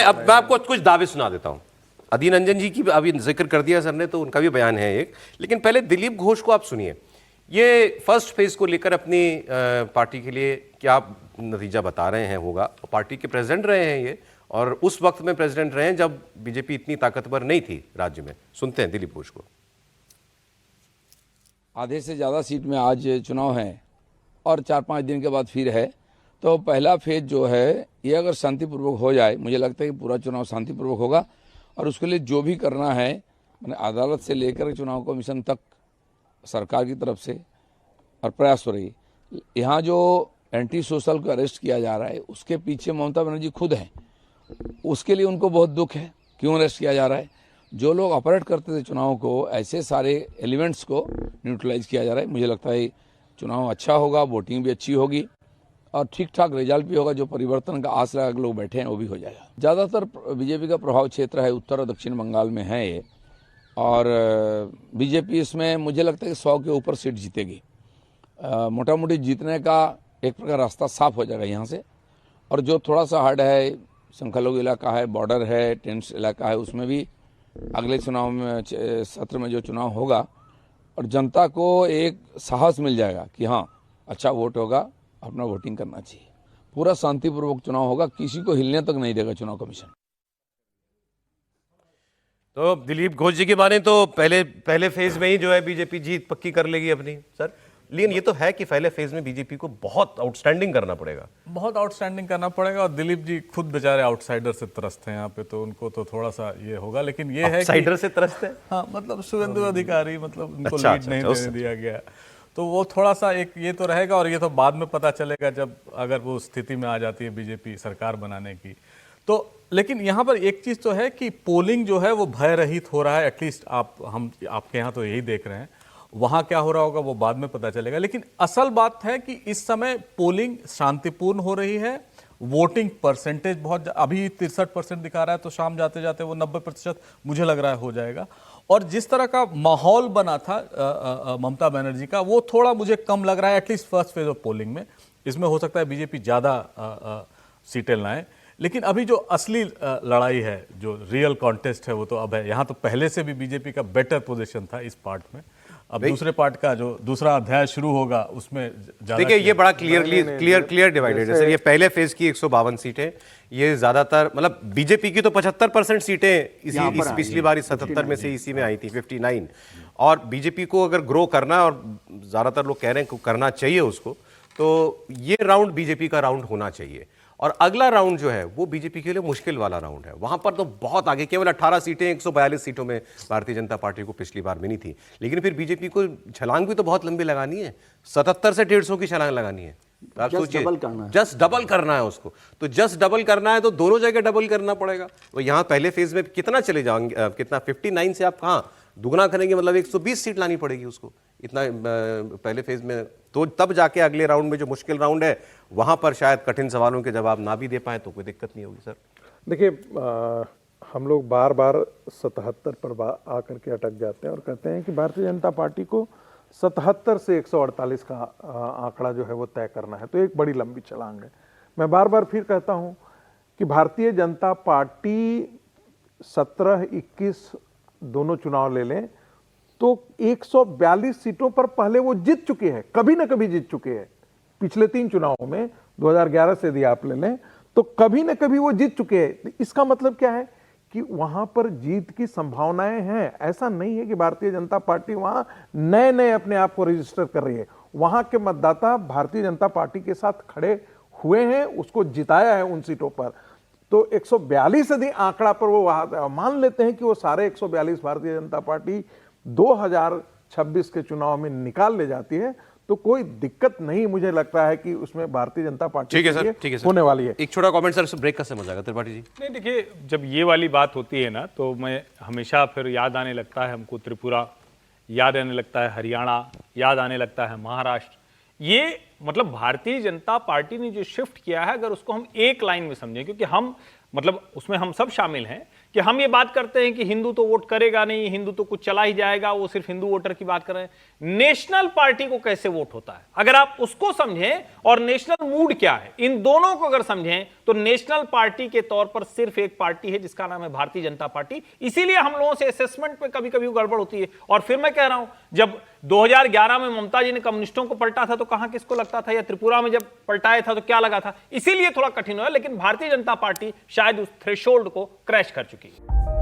अब मैं आपको कुछ दावे सुना देता हूं। अधीर रंजन जी की अभी जिक्र कर दिया सर ने, तो उनका भी बयान है एक, लेकिन पहले दिलीप घोष को आप सुनिए। ये फर्स्ट फेज को लेकर अपनी पार्टी के लिए क्या नतीजा बता रहे हैं होगा। पार्टी के प्रेसिडेंट रहे हैं ये, और उस वक्त में प्रेसिडेंट रहे हैं जब बीजेपी इतनी ताकतवर नहीं थी राज्य में। सुनते हैं दिलीप घोष को। आधे से ज़्यादा सीट में आज चुनाव है और 4-5 दिन के बाद फिर है, तो पहला फेज जो है ये अगर शांतिपूर्वक हो जाए, मुझे लगता है कि पूरा चुनाव शांतिपूर्वक होगा। और उसके लिए जो भी करना है, मैंने अदालत से लेकर चुनाव कमीशन तक सरकार की तरफ से और प्रयास हो रही। यहाँ जो एंटी सोशल को अरेस्ट किया जा रहा है उसके पीछे ममता बनर्जी खुद हैं, उसके लिए उनको बहुत दुख है। क्यों अरेस्ट किया जा रहा है? जो लोग ऑपरेट करते थे चुनाव को, ऐसे सारे एलिमेंट्स को न्यूट्रलाइज किया जा रहा है। मुझे लगता है चुनाव अच्छा होगा, वोटिंग भी अच्छी होगी और ठीक ठाक रिजल्ट भी होगा। जो परिवर्तन का आस लगा लोग बैठे हैं वो भी हो जाएगा। ज़्यादातर बीजेपी का प्रभाव क्षेत्र है उत्तर और दक्षिण बंगाल में है ये, और बीजेपी इसमें मुझे लगता है कि 100 के ऊपर सीट जीतेगी। मोटा मोटी जीतने का एक प्रकार रास्ता साफ हो जाएगा यहाँ से। और जो थोड़ा सा हार्ड है, संख्यालघु इलाका है, बॉर्डर है, टेंस इलाका है, उसमें भी अगले चुनाव में सत्र में जो चुनाव होगा और जनता को एक साहस मिल जाएगा कि हाँ अच्छा वोट होगा, अपना वोटिंग करना चाहिए। पूरा शांतिपूर्वक चुनाव होगा, किसी को हिलने तक नहीं देगा चुनाव कमीशन। तो दिलीप घोष जी की माने तो पहले फेज में ही जो है बीजेपी जीत पक्की कर लेगी अपनी सर। लेकिन ये तो है कि पहले फेज में बीजेपी को बहुत आउटस्टैंडिंग करना पड़ेगा, बहुत आउटस्टैंडिंग करना पड़ेगा। और दिलीप जी खुद बेचारे आउटसाइडर से त्रस्त हैं यहाँ पे, तो उनको तो थोड़ा सा ये होगा। लेकिन ये है आउटसाइडर से त्रस्त है। हाँ, मतलब शुभेंदु अधिकारी, मतलब उनको लीड नहीं देने दिया गया, तो वो थोड़ा सा एक ये तो रहेगा। और ये तो बाद में पता चलेगा जब अगर वो स्थिति में आ जाती है बीजेपी सरकार बनाने की तो। लेकिन यहाँ पर एक चीज़ तो है कि पोलिंग जो है वो भय रहित हो रहा है। एटलीस्ट आपके यहाँ तो यही देख रहे हैं, वहाँ क्या हो रहा होगा वो बाद में पता चलेगा। लेकिन असल बात है कि इस समय पोलिंग शांतिपूर्ण हो रही है। वोटिंग परसेंटेज बहुत, अभी 63% दिखा रहा है, तो शाम जाते जाते वो 90% मुझे लग रहा है हो जाएगा। और जिस तरह का माहौल बना था ममता बनर्जी का, वो थोड़ा मुझे कम लग रहा है at least first phase of polling में। इसमें हो सकता है बीजेपी ज़्यादा सीटें लाएं, लेकिन अभी जो असली लड़ाई है, जो रियल कॉन्टेस्ट है, वो तो अब है। यहाँ तो पहले से भी बीजेपी का बेटर पोजीशन था इस पार्ट में। अब दूसरे पार्ट का जो दूसरा अध्याय शुरू होगा उसमें देखिए ये बड़ा क्लियर डिवाइडेड है सर। ये पहले फेज की 152 सीटें, ये ज्यादातर मतलब बीजेपी की तो 75% सीटें इस पिछली बार 77 में से इसी में आई थी 59। और बीजेपी को अगर ग्रो करना, और ज्यादातर लोग कह रहे हैं करना चाहिए उसको, तो ये राउंड बीजेपी का राउंड होना चाहिए। और अगला राउंड जो है वो बीजेपी के लिए मुश्किल वाला राउंड है। वहां पर तो बहुत आगे, केवल 18 सीटें 142 सीटों में भारतीय जनता पार्टी को पिछली बार मिली थी। लेकिन फिर बीजेपी को छलांग भी तो बहुत लंबी लगानी है, 77 से 150 की छलांग लगानी है। आप सोचिए, जस्ट डबल करना है उसको। तो जस्ट डबल करना है तो दोनों जगह डबल करना पड़ेगा। तो यहाँ पहले फेज में कितना चले जाएंगे, कितना 59 से आप कहाँ दुगना करेंगे, मतलब 120 सीट लानी पड़ेगी उसको इतना पहले फेज में। तो तब जाके अगले राउंड में जो मुश्किल राउंड है वहां पर शायद कठिन सवालों के जवाब ना भी दे पाए तो कोई दिक्कत नहीं होगी सर। देखिए हम लोग बार बार 77 पर आकर के अटक जाते हैं और कहते हैं कि भारतीय जनता पार्टी को 77 से 148 का आंकड़ा जो है वो तय करना है, तो एक बड़ी लंबी छलांग है। मैं बार बार फिर कहता हूं कि भारतीय जनता पार्टी 17-21 दोनों चुनाव ले लें तो 142 सीटों पर पहले वो जीत चुके हैं, कभी ना कभी जीत चुके हैं। पिछले 3 चुनावों में 2011 से यदि आप ले लें तो कभी ना कभी वो जीत चुके हैं। इसका मतलब क्या है कि वहां पर जीत की संभावनाएं हैं। ऐसा नहीं है कि भारतीय जनता पार्टी वहां नए नए अपने आप को रजिस्टर कर रही है। वहां के मतदाता भारतीय जनता पार्टी के साथ खड़े हुए हैं, उसको जिताया है उन सीटों पर। तो 142 यदि आंकड़ा पर वो मान लेते हैं कि वो सारे 142 भारतीय जनता पार्टी 2026 के चुनाव में निकाल ले जाती है, तो कोई दिक्कत नहीं मुझे लगता है कि उसमें भारतीय जनता पार्टी के होने वाली है। एक छोटा कमेंट सर, ब्रेक का समय हो जाएगा त्रिपाठी जी। नहीं देखिए, जब ये वाली बात होती है ना तो मैं हमेशा फिर याद आने लगता है हमको त्रिपुरा, याद आने लगता है हरियाणा, याद आने लगता है महाराष्ट्र। ये मतलब भारतीय जनता पार्टी ने जो शिफ्ट किया है, अगर उसको हम एक लाइन में समझें, क्योंकि हम मतलब उसमें हम सब शामिल हैं कि हम ये बात करते हैं कि हिंदू तो वोट करेगा नहीं, हिंदू तो कुछ चला ही जाएगा, वो सिर्फ हिंदू वोटर की बात कर रहे हैं। नेशनल पार्टी को कैसे वोट होता है, अगर आप उसको समझें और नेशनल मूड क्या है, इन दोनों को अगर समझें तो नेशनल पार्टी के तौर पर सिर्फ एक पार्टी है जिसका नाम है भारतीय जनता पार्टी। इसीलिए हम लोगों से असेसमेंट पे कभी कभी गड़बड़ होती है। और फिर मैं कह रहा हूं, जब 2011 में ममता जी ने कम्युनिस्टों को पलटा था तो कहां किसको लगता था, या त्रिपुरा में जब पलटाया था तो क्या लगा था, इसीलिए थोड़ा कठिन हुआ। लेकिन भारतीय जनता पार्टी शायद उस थ्रेशोल्ड को क्रैश कर चुकी है।